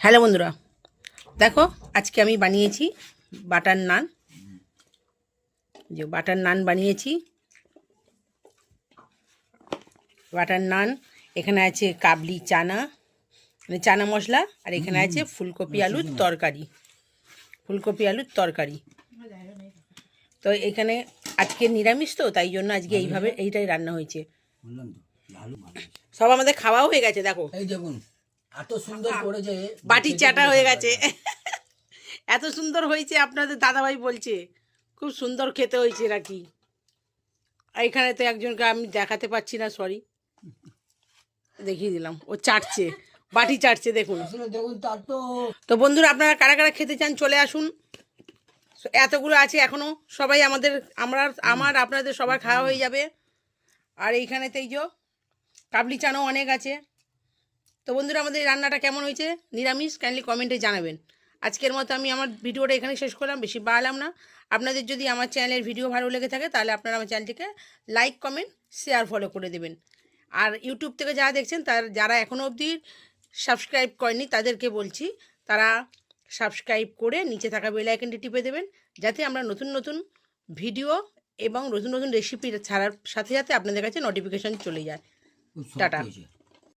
Hello বন্ধুরা, দেখো আজকে আমি বানিয়েছি বাটার নান। বাটার নান বানিয়েছি। বাটার নান, এখানে আছে কাবলি চানা, মানে চানা মশলা, আর এখানে আছে ফুলকপি আলুর তরকারি। তো এখানে আজকে নিরামিষ, তো তাই জন্য আজকে এইটাই রান্না হয়েছে। সব আমাদের খাওয়াও হয়ে গেছে। দেখো এই দেখুন, এত সুন্দর করেছে, বাটি চাটা হয়ে গেছে। এত সুন্দর হয়েছে, আপনাদের দাদাভাই বলছে খুব সুন্দর খেতে হয়েছে নাকি। এখানে তো একজনকে আমি দেখাতে পাচ্ছি না, সরি, দেখিয়ে দিলাম। ও চাটছে, বাটি চাটছে, দেখুন। দেখুন তার তো তো বন্ধুরা, আপনারা কারা কারা খেতে চান চলে আসুন। এতগুলো আছে এখনো, সবাই আমার আপনাদের সবার খাওয়া হয়ে যাবে। আর এইখানেতে এই যে কাবলি চানাও অনেক আছে। তো বন্ধুরা, আমাদের এই রান্নাটা কেমন হয়েছে নিরামিষ, কাইন্ডলি কমেন্টে জানাবেন। আজকের মতো আমি আমার ভিডিওটা এখানে শেষ করলাম, বেশি বাড়ালাম না। আপনাদের যদি আমার চ্যানেলের ভিডিও ভালো লেগে থাকে তাহলে আপনারা আমার চ্যানেলটিকে লাইক, কমেন্ট, শেয়ার, ফলো করে দেবেন। আর ইউটিউব থেকে যারা দেখছেন, যারা এখনও অবধি সাবস্ক্রাইব করেনি তাদেরকে বলছি, তারা সাবস্ক্রাইব করে নিচে থাকা বেল আইকনটি টিপে দেবেন, যাতে আমরা নতুন নতুন ভিডিও এবং নতুন নতুন রেসিপি ছাড়ার সাথে সাথে আপনাদের কাছে নোটিফিকেশান চলে যায়। খুব শক্ত টাটা। হয়েছে।